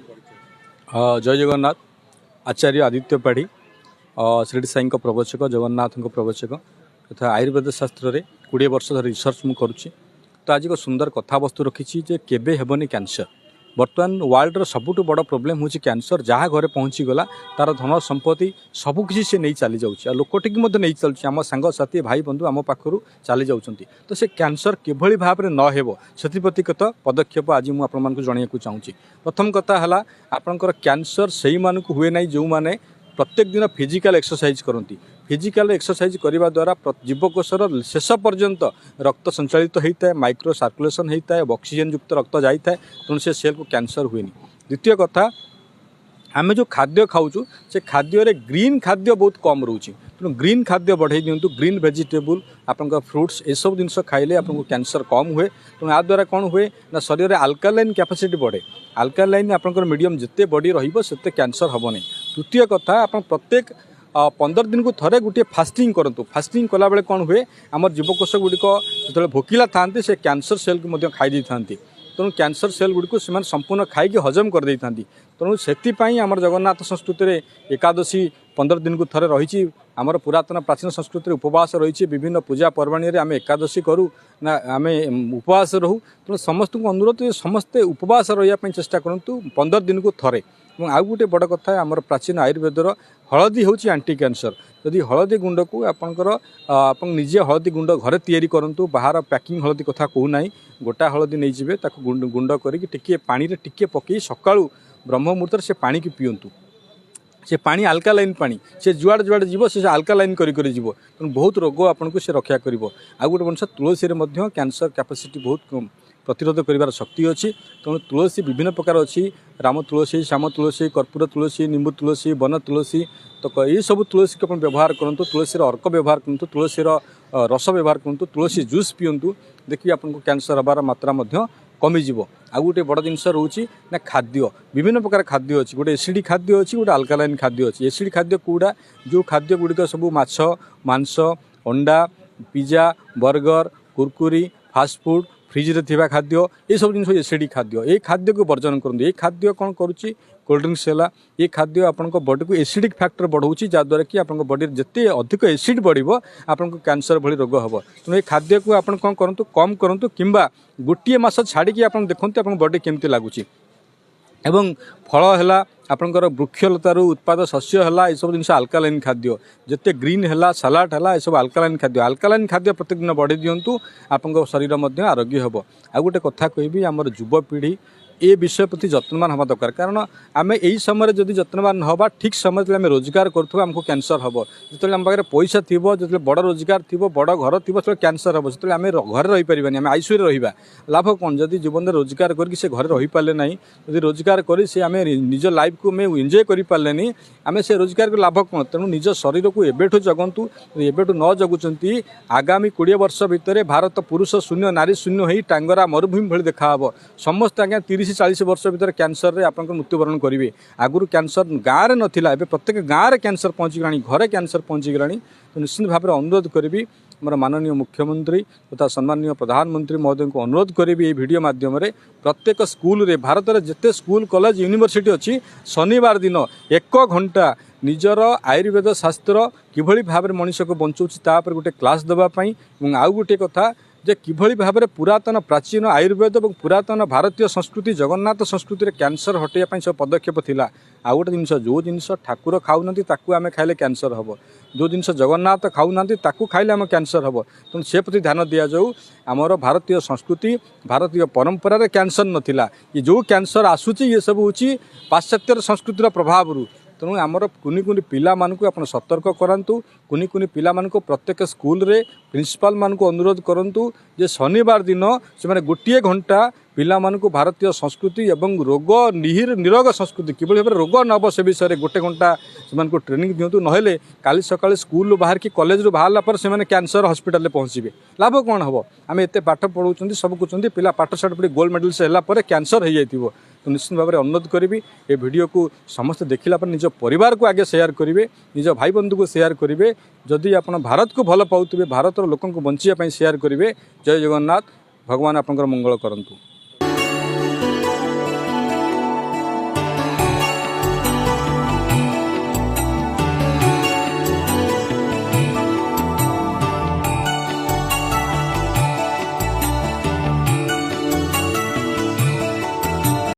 जय जगन्नाथ। आचार्य आदित्य पाढ़ी श्री साई प्रवचक जगन्नाथ प्रवचक तथा आयुर्वेद शास्त्र में 20 वर्ष धर रिसर्च मु करुच्ची। तो आज एक सुंदर कथावस्तु रखी जे केबे हेबनी कैंसर। बर्तमान वर्ल्ड सबुठ बड़ प्रोब्लेम हूँ कैंसर। जहाँ घरे पहुँची गला तार धन संपत्ति सबकिछि से नहीं चली जाऊँगी। लोकटिक नहीं चलुच्छी आम सांगसाथी भाई बंधु आम पाखु चली जाऊँगी। तो से कैंसर किभली भाव में नहेब से पदक्षेप आज मुझे आपको जनवाक चाहूँगी। प्रथम कथा है आपंकर कैंसर से मानक हुए ना जो मैंने प्रत्येक दिन फिजिकल एक्सरसाइज करती। फिजिकल एक्सरसाइज करने द्वारा जीवकोशर शेष पर्यंत रक्त संचालित होता है, माइक्रो सर्कुलेशन होता है, ऑक्सीजन युक्त रक्त जाता है, तेणु से सेल को कैंसर हुए। द्वितीय कथा आम जो खाद्य खाऊँ से खाद्य ग्रीन खाद्य बहुत कम रोचे। तेणु ग्रीन खाद्य बढ़ाई दिंतु। ग्रीन वेजिटेबल आपंकर फ्रुट्स ये सब जिनस खाइले आपको कैंसर कम हुए। तेणु आ द्वारा कौन हुए ना शरीर में आल्कालाइन कैपेसिटी बढ़े। आल्कालाइन आपंकर मीडियम जिते बॉडी रही कैंसर हेबनी। तृतीय कथा आप प्रत्येक 15 दिन को थरे गोटे फास्टिंग करूँ। फास्टिंग कला बेले कौन हुए आम जीवकोश गुड़िक जो भोकिला था से कैंसर सेल को खाई था। तेणु कैंसर सेल गुड़ी से संपूर्ण खाई हजम कर दे था। तेणु से आम जगन्नाथ संस्कृति में एकादशी 15 दिन को थरे रही। आमर पुरातन प्राचीन संस्कृति उपवास रही। विभिन्न पूजा पर्वाणी आम एकादशी करूँ ना आम उपवास रहूँ। तेणु समस्त को अनुरोध समस्ते उपवास रही चेष्टा करूँ 15 दिन को थरे। आउ गोटे बड़ कथा आमर प्राचीन आयुर्वेदर हलदी हूँ एंटी कैंसर। जदि हलदी गुंड को आपंकर आप निजे हलदी गुंड घरे तैयारी करूँ। बाहर पैकिंग हलदी कथा कहूना गोटा हलदी नहीं जाए गुंड गुंड करके पानी रे टिके पकई सकाळू ब्रह्म मुहूर्त से पानी की पियंतु। से पानी आल्कालाइन पानी से जुआड़ जुआड़ जीव से आल्कालाइन करी जीव। तेणु बहुत रोग आपको से रक्षा कर। आ गोटे जिन तुलसी कैंसर कैपेसिटी बहुत प्रतिरोध कर शक्ति अच्छी। तेणु तुलसी विभिन्न प्रकार अच्छी। राम तुलसी, श्याम तुलसी, कर्पूर तुलसी, निंबू तुलसी, वन तुलसी। तो ये सब तुलसी को व्यवहार करूँ। तुलसी अर्क व्यवहार करूँ, तुलसी रस व्यवहार करूँ, तुलसी जूस पिंतु। देखिए आपको कैंसर हबार मात्रा कमिज। आ गोटे बड़ जिनस रोचे ना खाद्य। विभिन्न प्रकार खाद्य अच्छी। गोटे एसिड खाद्य अच्छी, गोटे आल्कालाइन खाद्य अच्छी। एसिड खाद्य कौड़ा जो खाद्य गुड़िक सब माछ, मांस, अंडा, पिज्जा, बर्गर, कुरकुरी, फास्टफुड, फ्रिज रे थिबा खाद्य ये सब जिन एसिड खाद्य। ये खाद्य को वर्जन करूँ। ये खाद्य कौन करुच्ची कोल्ड ड्रिंक्स है। ये खाद्य आपंक बॉडी को एसिडिक फैक्टर बढ़ाऊँगी जहाँद्वारा कि आप बॉडी जिते अधिक एसिड बढ़ो आपको कैंसर भली रोग हम। तेणु ये खाद्य को आप कौन करूँ कम करूँ कि गोटे मस छाड़ी आप देखते आप बॉडी केमती लगुच। एवं फल है आपंकर वृक्षलतार उत्पाद शस्य है ये सब जिन आल्कालाइन खाद्य जिते ग्रीन है सालाड है सब आल्कालाइन खाद्य। आल्कालाइन खाद्य प्रत्येक दिन बढ़ी दिंतु आप शरीर आरोग्य हम। आ गोटे कथा कहि आमर युवपीढ़ी ए विषय प्रति जत्नवान हवा दरकार। कारण आम यही समय जदि जत्नवान न हवा ठीक समय आम रोजगार करूँ आमको कैंसर हम। जो आम पाखे पैसा थी जो बड़ रोजगार थी बड़ घर थी से कैंसर हम। जो आम घर रही पारानी आम आईसीयू रहा लाभ कौन। जदि जीवन में रोजगार करके से घर रही पारे ना जदि रोजगार कर आम निज लाइफ को आम एंजॉय कर पारे आम से रोजगार कर लाभ कौन। तेणु निज शरीर को एबेठू जगंतु। एबेठू न जगुंट आगामी 20 वर्ष भितर भारत पुरुष शून्य नारी शून्य हो टांगरा मरुभूमि भली देखा समस्त आज्ञा 30-40 वर्ष भर कैंसर रे आपन मृत्युवरण करेंगे। आगुरी कैंसर गाँव में नाला ए प्रत्येक गाँव में कैंसर पहुँची गलानी घरे कैंसर पहुँची गलानी। तो निश्चित भाव में अनुरोध करी मोर माननीय मुख्यमंत्री तथा सम्माननीय प्रधानमंत्री महोदय को अनुरोध करी ये वीडियो माध्यम प्रत्येक स्कूल रे भारत में जिते स्कूल कॉलेज यूनिवर्सिटी अच्छी शनिवार दिन 1 घंटा निजर आयुर्वेद शास्त्र किभली भाव में मनुष्य को बचाऊँच तापर गोटे क्लास देवाई। आउ गोटे कथा जे किभली भाव में पुरातन प्राचीन आयुर्वेद और पुरातन भारतीय संस्कृति जगन्नाथ संस्कृति में कैंसर हटाइबा सब पदक्षेप थिला। आ गोटे जिनस जो जिनस ठाकुर खाऊना ताकू आम खाइले कैंसर हम। जो जिनस जगन्नाथ खाऊना ताकू खाइले आम कैंसर हम। तेणु से प्रति ध्यान दि जाऊ। आमर भारतीय संस्कृति भारतीय परंपरा रे कैंसर नथिला। ये जो कैंसर आसूची ये सब हूँ पाश्चात्य संस्कृतिर प्रभाव। तेणु आमर कुनि कुनि पिला मानकु आपण सतर्क करंतु। कुनि कुनि पिला मानकु प्रत्येक स्कूल रे प्रिंसिपाल मानकु अनुरोध करंतु जे शनिवार दिन से माने गोटे घंटा पिला मानकु भारतीय संस्कृति एवं रोग निरोग संस्कृति किभली भाबरे रोग न से विषय गोटे घंटा से ट्रेनिंग दिंतु। नहेले काली सकाळे स्कूल बाहर कि कॉलेज बाहरला पर से कैंसर हॉस्पिटल पहुँचे लाभ कौन हम। आम एत पाठ पढ़ाऊँ सब कुछ पिला पाठ साठ पढ़ी गोल्ड मेडल से है कैंसर हो जाइए। तो निश्चित भाव में अनुरोध करी ये वीडियो को समस्त देखला पर निज परिवार को आगे शेयर करेंगे निज भाई बंधु को शेयर करेंगे। जदि आप भारत को भल पाउथिबे भारत लोक बंचिया शेयर करेंगे। जय जगन्नाथ। भगवान आपंकर मंगल करंतु।